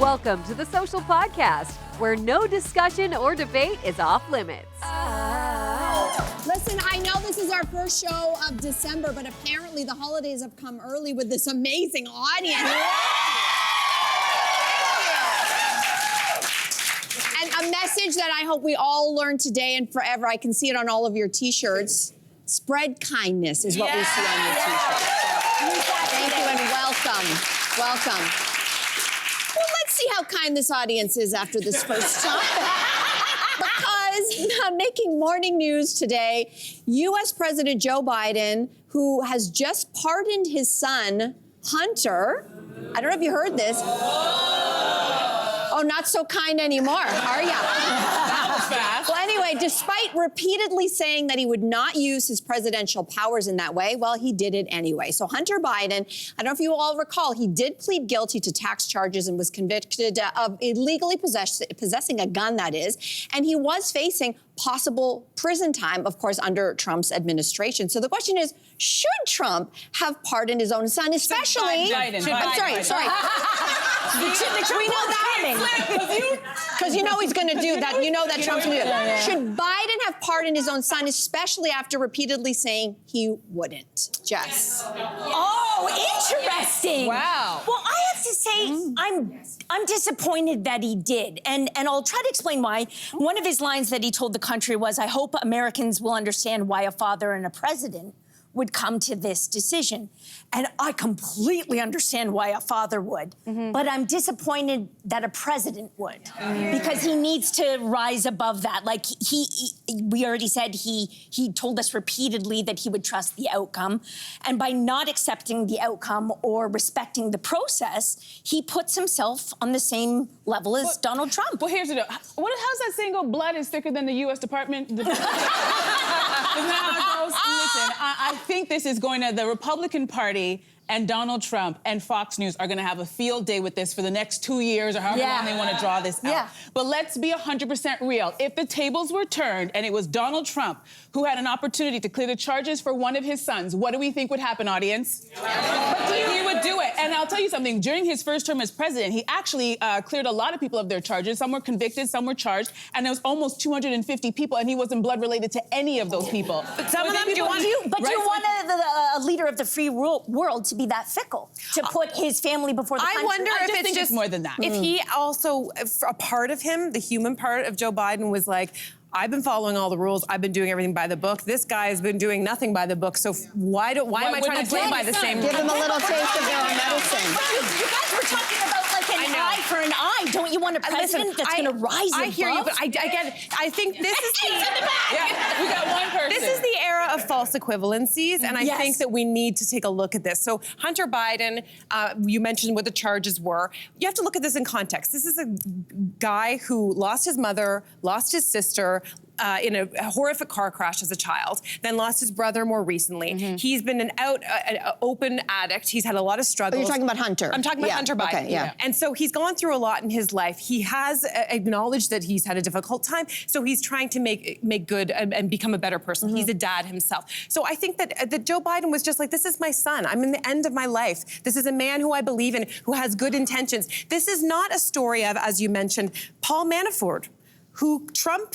Welcome to the Social Podcast, where no discussion or debate is off limits. Listen, I know this is our first show of December, but apparently the holidays have come early with this amazing audience. And a message that I hope we all learn today and forever. I can see it on all of your t-shirts. Spread kindness is what we see on your t-shirts. Thank you and welcome. Welcome. Well, let's see how kind this audience is after this first time. Because making morning news today, U.S. President Joe Biden, who has just pardoned his son, Hunter. I don't know if you heard this. Oh, not so kind anymore, are ya? That was fast. Well, anyway, despite repeatedly saying that he would not use his presidential powers in that way, well, he did it anyway. So Hunter Biden, I don't know if you all recall, he did plead guilty to tax charges and was convicted of illegally possessing a gun, that is, and he was facing possible prison time, of course, under Trump's administration. So the question is, should Trump have pardoned his own son, especially... Biden. I'm sorry. We know that because you know he's going to do that. You know that Trump's going to do that. Should Biden have pardoned his own son, especially after repeatedly saying he wouldn't? Jess. Oh, interesting. Wow. Well, I have to say, I'm disappointed that he did, and I'll try to explain why. One of his lines that he told the country was, "I hope Americans will understand why a father and a president would come to this decision." And I completely understand why a father would, but I'm disappointed that a president would, because he needs to rise above that. Like we already said, he told us repeatedly that he would trust the outcome, and by not accepting the outcome or respecting the process, he puts himself on the same level as Donald Trump. Well, here's the deal. How's that saying go? Blood is thicker than the U.S. Department. Isn't that how it goes? Listen, I think this is going to the Republican Party and Donald Trump and Fox News are going to have a field day with this for the next 2 years or however long they want to draw this out. But let's be 100% real. If the tables were turned and it was Donald Trump who had an opportunity to clear the charges for one of his sons, what do we think would happen, audience? He would do it. And I'll tell you something. During his first term as president, he actually cleared a lot of people of their charges. Some were convicted, some were charged, and there was almost 250 people, and he wasn't blood related to any of those people. But some of them do you want a leader of the free world to be that fickle, to put his family before the country. I wonder if it's just more than that. If he also, a part of him, the human part of Joe Biden was like, I've been following all the rules. I've been doing everything by the book. This guy has been doing nothing by the book. So why am I trying to play by the same rules? Give him a little taste of their own medicine. You guys were talking about like an eye for an eye. Don't you want a president that's going to rise above? I hear you, but I get it. I think this is the... Yeah, we got one person. This is the era of false equivalencies, and I think that we need to take a look at this. So Hunter Biden, you mentioned what the charges were. You have to look at this in context. This is a guy who lost his mother, lost his sister, in a horrific car crash as a child, then lost his brother more recently. He's been an open addict. He's had a lot of struggles. Oh, you're talking about Hunter. I'm talking about Hunter Biden. Okay, And so he's gone through a lot in his life. He has acknowledged that he's had a difficult time, so he's trying to make good and become a better person. He's a dad himself. So I think that Joe Biden was just like, this is my son. I'm in the end of my life. This is a man who I believe in, who has good intentions. This is not a story of, as you mentioned, Paul Manafort, who Trump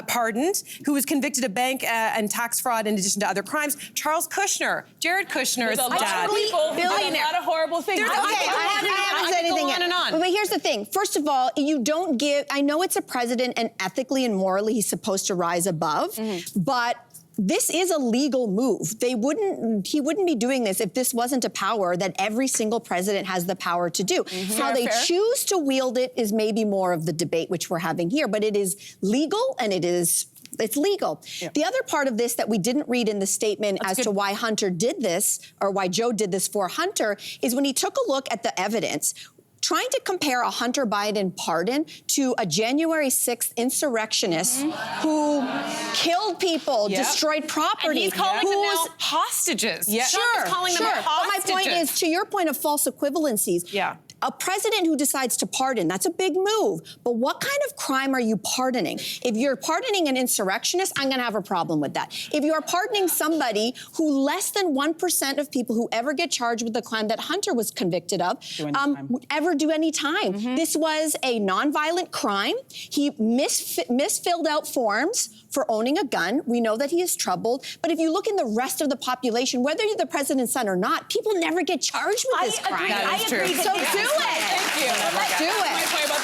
pardoned, who was convicted of bank and tax fraud in addition to other crimes. Charles Kushner, Jared Kushner's dad. Billionaire. A lot of horrible things. I haven't said anything yet. But here's the thing. First of all, you don't give... I know it's a president, and ethically and morally he's supposed to rise above, but... This is a legal move. He wouldn't be doing this if this wasn't a power that every single president has the power to do. How they choose to wield it is maybe more of the debate which we're having here, but it is legal and it's legal. The other part of this that we didn't read in the statement to why Hunter did this, or why Joe did this for Hunter, is when he took a look at the evidence, trying to compare a Hunter Biden pardon to a January 6th insurrectionist who killed people, destroyed property. And he's calling them now hostages. Sure. Calling them hostages. But my point is, to your point of false equivalencies, A president who decides to pardon, that's a big move. But what kind of crime are you pardoning? If you're pardoning an insurrectionist, I'm going to have a problem with that. If you are pardoning somebody who less than 1% of people who ever get charged with the crime that Hunter was convicted of ever do any time. This was a nonviolent crime. He misfilled out forms for owning a gun. We know that he is troubled. But if you look in the rest of the population, whether you're the president's son or not, people never get charged with this crime. I agree. So do it. Thank you. Let's do it.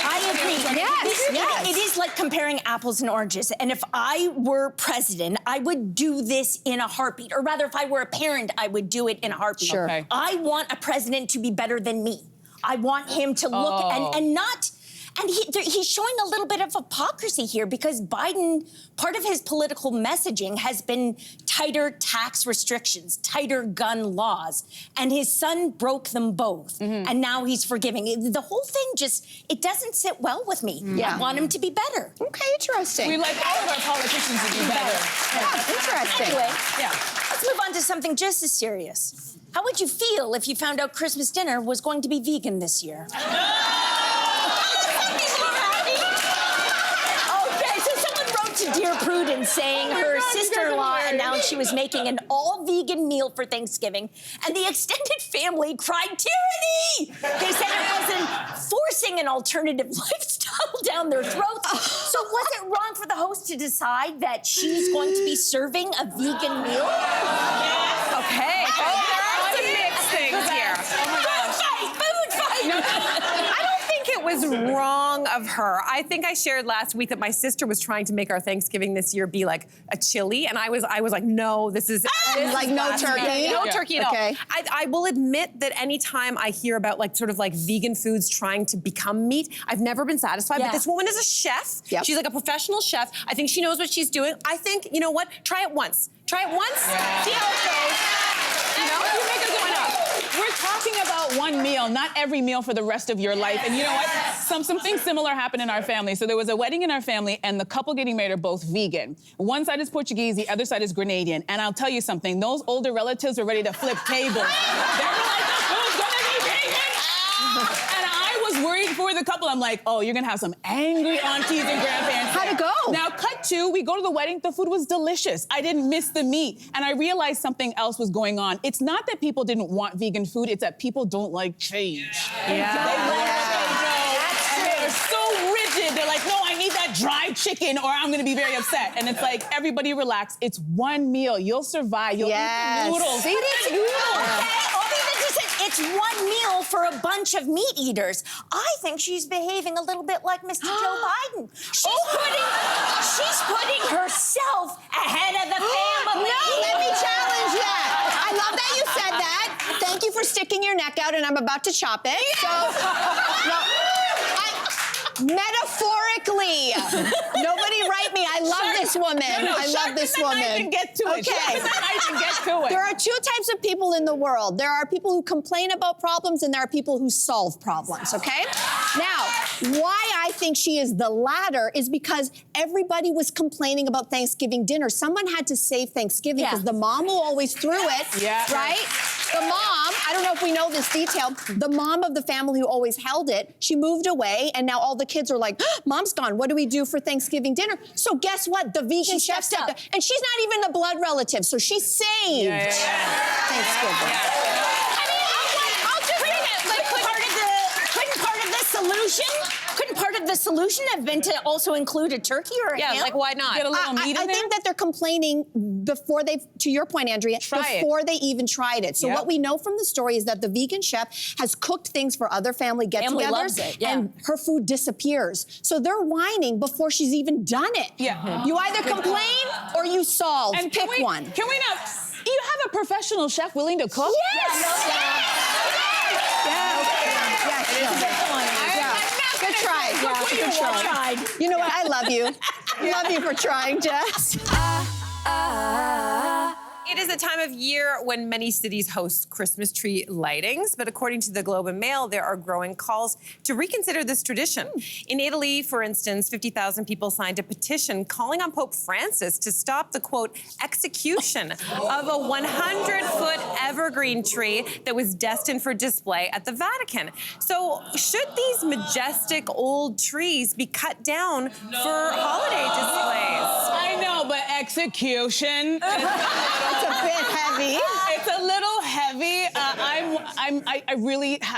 I agree. Yes. It is like comparing apples and oranges. And if I were president, I would do this in a heartbeat. Or rather, if I were a parent, I would do it in a heartbeat. Sure. Okay. I want a president to be better than me. I want him to look and not... And he's showing a little bit of hypocrisy here because Biden, part of his political messaging has been tighter tax restrictions, tighter gun laws, and his son broke them both. And now he's forgiving. The whole thing it doesn't sit well with me. I want him to be better. Okay, interesting. We like all of our politicians to be better. Yeah, interesting. Anyway, let's move on to something just as serious. How would you feel if you found out Christmas dinner was going to be vegan this year? Dear Prudence saying her sister-in-law announced she was making an all-vegan meal for Thanksgiving, and the extended family cried tyranny! They said it wasn't forcing an alternative lifestyle down their throats. So was it wrong for the host to decide that she's going to be serving a vegan meal? Okay. There are some mixed things here. Food fight! It was wrong of her. I think I shared last week that my sister was trying to make our Thanksgiving this year be like a chili, and I was like, no, this is like no turkey, no turkey at all. Okay. I will admit that anytime I hear about sort of vegan foods trying to become meat, I've never been satisfied. But this woman is a chef. Yep. She's like a professional chef. I think she knows what she's doing. I think, you know what? Try it once. See how it goes. You know, you make a good point. We're talking about one meal, not every meal for the rest of your life. And you know what? Something similar happened in our family. So there was a wedding in our family, and the couple getting married are both vegan. One side is Portuguese, the other side is Grenadian. And I'll tell you something, those older relatives were ready to flip tables. They were like, the food's gonna be vegan! And I was worried for the couple. I'm like, oh, you're gonna have some angry aunties and grandparents. How'd it go? Now, cut to, we go to the wedding, the food was delicious. I didn't miss the meat. And I realized something else was going on. It's not that people didn't want vegan food, it's that people don't like change. They are so rigid. They're like, no, I need that dried chicken or I'm gonna be very upset. And it's like, everybody relax. It's one meal. You'll survive. You'll eat the noodles. See, it's noodles. It's one meal for a bunch of meat eaters. I think she's behaving a little bit like Mr. Joe Biden. She's putting herself ahead of the family. No, let me challenge that. I love that you said that. Thank you for sticking your neck out, and I'm about to chop it. Metaphorically. Nobody write me. I love this woman. I love this woman. I can get to it. Okay. I can get to it. There are two types of people in the world. There are people who complain about problems, and there are people who solve problems, okay? Now, why I think she is the latter is because everybody was complaining about Thanksgiving dinner. Someone had to save Thanksgiving because the mom who always threw it, right? The mom, I don't know if we know this detail, the mom of the family who always held it, she moved away, and now all the kids are like, Mom's gone, what do we do for Thanksgiving dinner? So guess what? The vegan chef stepped up. And she's not even a blood relative, so she saved Thanksgiving. I mean, I'll just bring it. Like, couldn't part of the solution have been to also include a turkey or a ham? like why not? Get a little meat in I there? think that they're complaining before to your point, Andrea, before they even tried it. So what we know from the story is that the vegan chef has cooked things for other family get-togethers, loves it, and her food disappears. So they're whining before she's even done it. Yeah. You either complain or you solve. And Pick one. Can we not? You have a professional chef willing to cook? Good try. Good try. You know what? I love you. Love you for trying, Jess. It is a time of year when many cities host Christmas tree lightings, but according to the Globe and Mail, there are growing calls to reconsider this tradition. In Italy, for instance, 50,000 people signed a petition calling on Pope Francis to stop the, quote, execution of a 100-foot evergreen tree that was destined for display at the Vatican. So should these majestic old trees be cut down for holiday displays? I know, but execution. It's a bit heavy. It's a little heavy.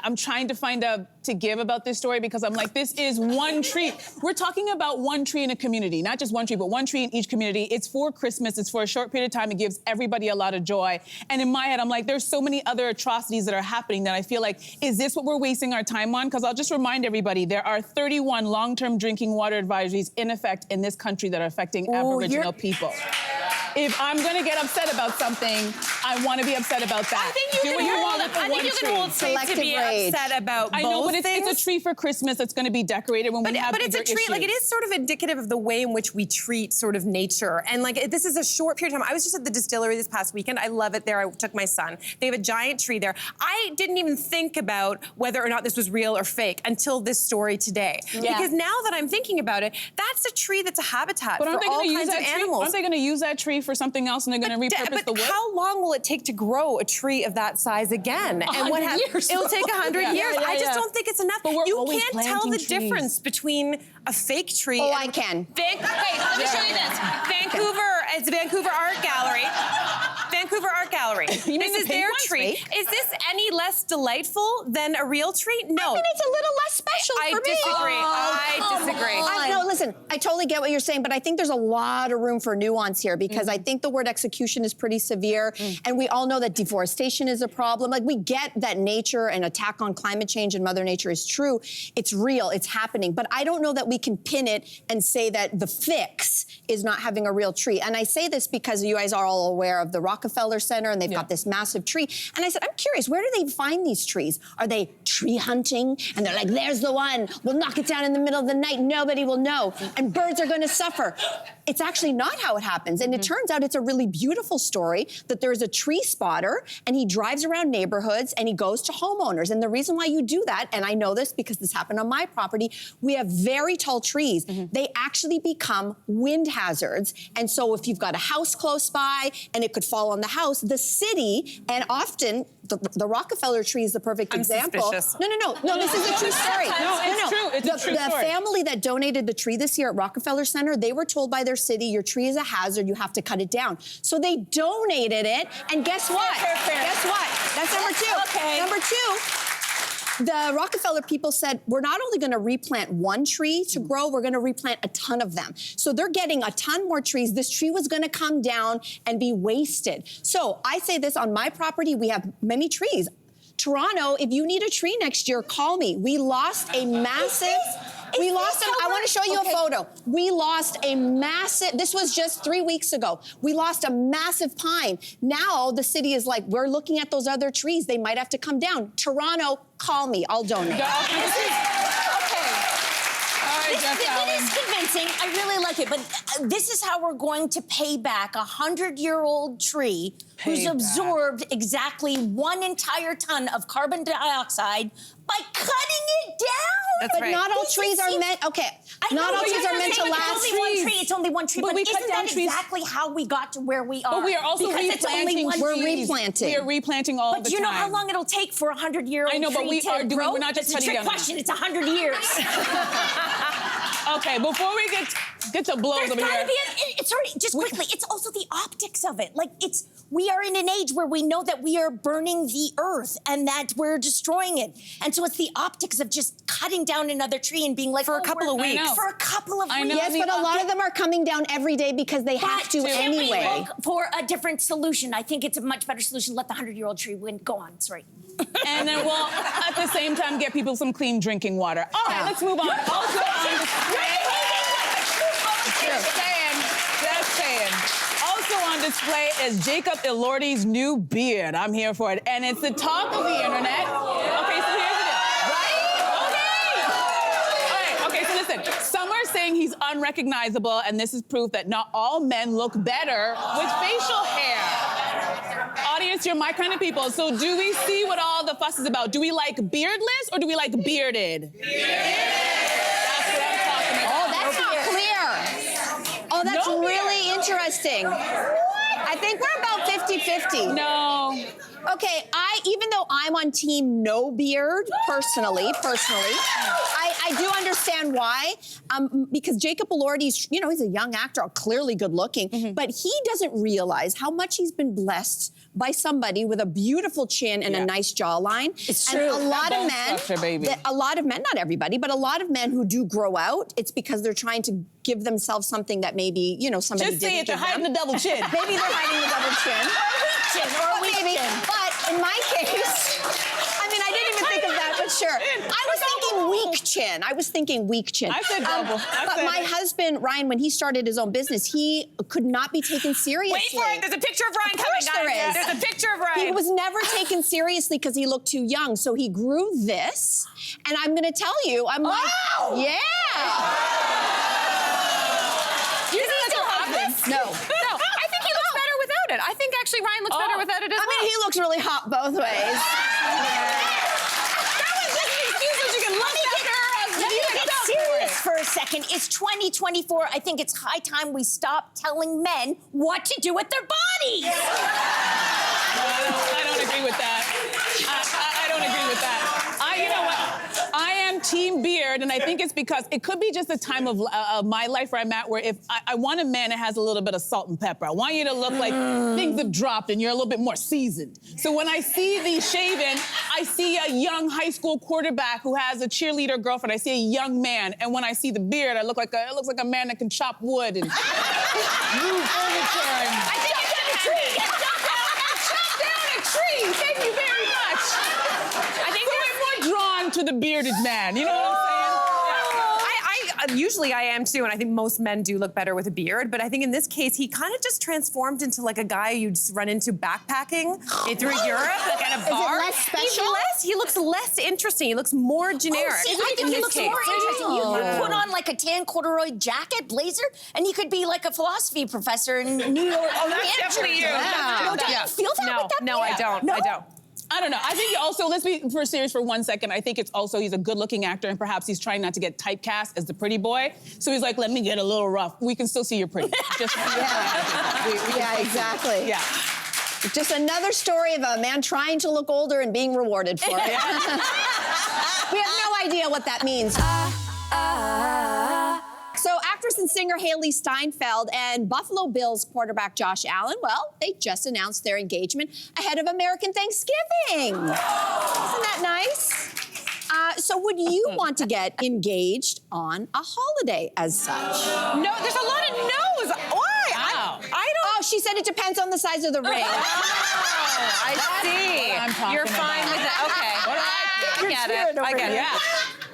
I'm trying to find out to give about this story because I'm like, this is one tree. We're talking about one tree in a community, not just one tree, but one tree in each community. It's for Christmas. It's for a short period of time. It gives everybody a lot of joy. And in my head, I'm like, there's so many other atrocities that are happening that I feel like, is this what we're wasting our time on? Because I'll just remind everybody, there are 31 long-term drinking water advisories in effect in this country that are affecting Aboriginal people. If I'm gonna get upset about something, I want to be upset about that. I think you can hold states to be upset about both. I know, but it's a tree for Christmas that's going to be decorated when we have bigger issues. But it's a tree, like it is sort of indicative of the way in which we treat sort of nature. And like this is a short period of time. I was just at the distillery this past weekend. I love it there. I took my son. They have a giant tree there. I didn't even think about whether or not this was real or fake until this story today. Yeah. Because now that I'm thinking about it, that's a tree that's a habitat for all kinds of animals. Aren't they going to use that tree for something else and they're going to repurpose the wood? But how long will it take to grow a tree of that size again? 100 years. It'll take 100 years. I just don't think it's enough. But you can't tell the difference between a fake tree. Oh, I can. Hey, let me show you this. It's Vancouver Art Gallery. Vancouver Art Gallery. This is their tree. Is this any less delightful than a real tree? No. I mean, it's a little less special for me. I disagree. No, listen, I totally get what you're saying, but I think there's a lot of room for nuance here because I think the word execution is pretty severe, and we all know that deforestation is a problem. Like, we get that nature and attack on climate change and Mother Nature is true. It's real, it's happening, but I don't know that we can pin it and say that the fix is not having a real tree. And I say this because you guys are all aware of the Rockefeller Center, and they've got this massive tree. And I said, I'm curious, where do they find these trees? Are they tree hunting? And they're like, there's the one. We'll knock it down in the middle of the night. Nobody will know. And birds are going to suffer. It's actually not how it happens. And it turns out it's a really beautiful story that there's a tree spotter, and he drives around neighborhoods, and he goes to homeowners. And the reason why you do that, and I know this because this happened on my property, we have very tall trees. They actually become wind hazards. And so if you've got a house close by and it could fall on the house, the city, and often the Rockefeller tree is the perfect example. Suspicious. No, this is a true story. It's true. It's a true story. The family that donated the tree this year at Rockefeller Center, they were told by their city, your tree is a hazard, you have to cut it down. So they donated it, and guess what? Guess what? That's number two. Okay. Number two, the Rockefeller people said, we're not only going to replant one tree to grow, we're going to replant a ton of them. So they're getting a ton more trees. This tree was going to come down and be wasted. So I say this, on my property, we have many trees. Toronto, if you need a tree next year, call me. We lost a massive... I want to show you a photo. We lost a massive, this was just 3 weeks ago. We lost a massive pine. Now the city is like, we're looking at those other trees. They might have to come down. Toronto, call me. I'll donate. It is convincing. I really like it. But this is how we're going to pay back a 100-year-old tree who's absorbed exactly 1 entire ton of carbon dioxide by cutting it down. But not all trees are meant, not all trees are meant to last. It's only one tree. But isn't that exactly how we got to where we are? But we are also replanting. We're replanting. We are replanting all the time. But do you know how long it'll take for a 100-year-old tree to grow? I know, but we are doing, we're not just cutting down. That's a trick question. It's 100 years. Okay, before we get to blows over here. There's gotta be just quickly, it's also the optics of it. Like, we are in an age where we know that we are burning the earth and that we're destroying it. And so it's the optics of just cutting down another tree and being like, for a couple of weeks. For a couple of weeks. Yes, but a lot of them are coming down every day because they have to anyway. Can we look for a different solution? I think it's a much better solution. Let the 100-year-old tree win. Go on, sorry. And then we'll, at the same time, get people some clean drinking water. All right, let's move on. Also on display. Just saying. Also on display is Jacob Elordi's new beard. I'm here for it. And it's the talk of the internet. Okay, so here's the deal. Right? Okay. All right, okay, so listen. Some are saying he's unrecognizable, and this is proof that not all men look better with facial hair. honest, you're my kind of people. So do we see what all the fuss is about? Do we like beardless or do we like bearded? That's what I'm talking about. Oh, that's not clear. Oh, that's really interesting. I think we're about 50-50. No. Okay, even though I'm on team no beard, personally, I do understand why. Because Jacob Elordi's, he's a young actor, clearly good looking, but he doesn't realize how much he's been blessed by somebody with a beautiful chin and a nice jawline. It's true. And a lot of men, not everybody, but a lot of men who do grow out, it's because they're trying to give themselves something that maybe, somebody Just didn't say it, they're give hiding them. the double chin. Maybe they're hiding the double chin. But in my case, I didn't even think of that, but sure. I was thinking weak chin. I said double. But my husband, Ryan, when he started his own business, he could not be taken seriously. Wait for it. There's a picture of Ryan Of course coming, guys. there is. There's a picture of Ryan. He was never taken seriously because he looked too young. So he grew this, and I'm going to tell you, I'm like, yeah. Do you still have this? No. No, I think he looks better without it. I think actually Ryan looks better without it as well. He looks really hot both ways. Let me get serious for a second. It's 2024. I think it's high time we stop telling men what to do with their bodies. I don't agree with that. I don't agree with that. You know what? I am team beard, and I think it's because it could be just the time of my life where I'm at, where if I want a man that has a little bit of salt and pepper. I want you to look like things have dropped and you're a little bit more seasoned. So when I see these shaven, I see a young high school quarterback who has a cheerleader girlfriend. I see a young man, and when I see the beard, it looks like a man that can chop wood and move furniture. I think I got a tree. Chop down a tree. Thank you very much. I think we're more drawn to the bearded man. You know what I'm saying? Usually I am too, and I think most men do look better with a beard, but I think in this case, he kind of just transformed into like a guy you'd just run into backpacking through Europe, like at a bar. Is it less special? He looks less interesting. He looks more generic. See, I think he looks more interesting. You could put on like a tan corduroy jacket, blazer, and he could be like a philosophy professor in New York. Oh, that's definitely you. No, don't you feel that with that? No, I don't. No? I don't. I don't know. I think also, let's be serious for 1 second. I think it's also he's a good-looking actor, and perhaps he's trying not to get typecast as the pretty boy. So he's like, let me get a little rough. We can still see you're pretty. Just exactly. Yeah. Just another story of a man trying to look older and being rewarded for it. We have no idea what that means. So actress and singer Hailee Steinfeld and Buffalo Bills quarterback Josh Allen, well, they just announced their engagement ahead of American Thanksgiving. Isn't that nice? So would you want to get engaged on a holiday as such? No, there's a lot of no's. Why? Wow. I don't. Oh, she said it depends on the size of the ring. I see. I'm talking You're fine about. with it. Okay. I get it. I get it. Yeah.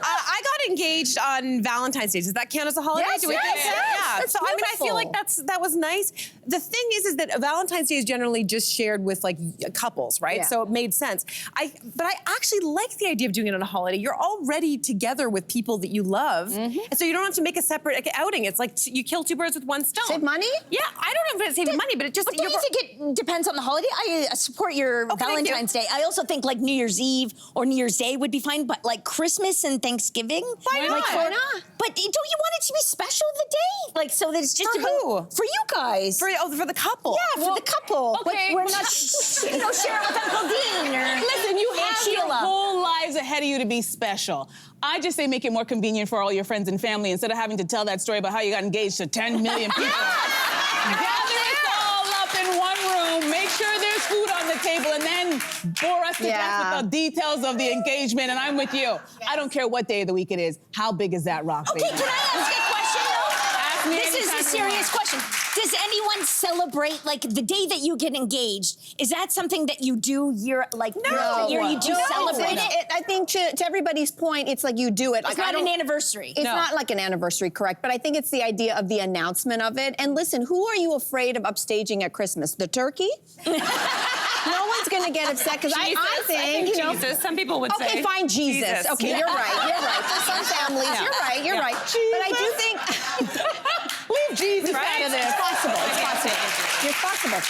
I got engaged on Valentine's Day. Does that count as a holiday? Yes, Do we yes, think? yes. Yeah. That's So I mean, I feel like beautiful. that was nice. The thing is that Valentine's Day is generally just shared with like couples, right? Yeah. So it made sense. But I actually like the idea of doing it on a holiday. You're already together with people that you love, and so you don't have to make a separate outing. It's like you kill two birds with one stone. Save money? Yeah, I don't know if it's saving money, but it just. But don't you think it depends on the holiday? I support your thank you. Valentine's Day. I also think like New Year's Eve or New Year's Day would be fine, but like Christmas and Thanksgiving? Why not? Why not? But don't you want it to be special the day? Like so that it's just For who? For you guys. For the couple. Yeah, for the couple. okay. But we're not, sharing with Uncle Dean or Listen, you Aunt have your Sheila. whole lives ahead of you to be special. I just say make it more convenient for all your friends and family instead of having to tell that story about how you got engaged to 10 million people. Gather us all up in one room, make sure there's food on the table, and then bore us to death with the details of the engagement, and I'm with you. I don't care what day of the week it is. How big is that rock, Okay, baby? can I ask a question though? Ask me This is anytime a you serious want. question. Does anyone celebrate like the day that you get engaged? Is that something that you do year you do celebrate it? I think to everybody's point, it's like you do it. It's not an anniversary. It's not like an anniversary, correct? But I think it's the idea of the announcement of it. And listen, who are you afraid of upstaging at Christmas? The turkey? No one's going to get upset because I think, you know. Jesus. Some people would say. Okay, fine, Jesus. Okay, you're right. For some families, you're right. But I do think. Leave Jesus Right? out of this. It's possible.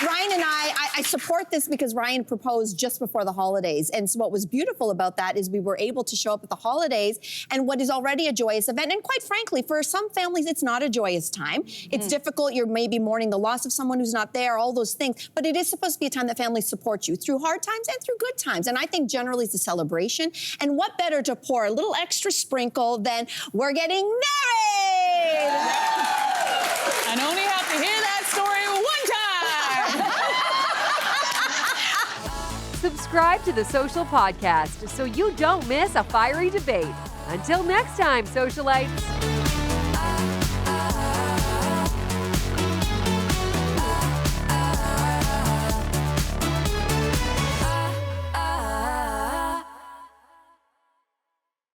Ryan and I support this because Ryan proposed just before the holidays. And so what was beautiful about that is we were able to show up at the holidays and what is already a joyous event. And quite frankly, for some families, it's not a joyous time. It's difficult. You're maybe mourning the loss of someone who's not there, all those things. But it is supposed to be a time that families support you through hard times and through good times. And I think generally it's a celebration. And what better to pour a little extra sprinkle than we're getting married? And only have to hear that story one time. Subscribe to the Social Podcast so you don't miss a fiery debate. Until next time, socialites.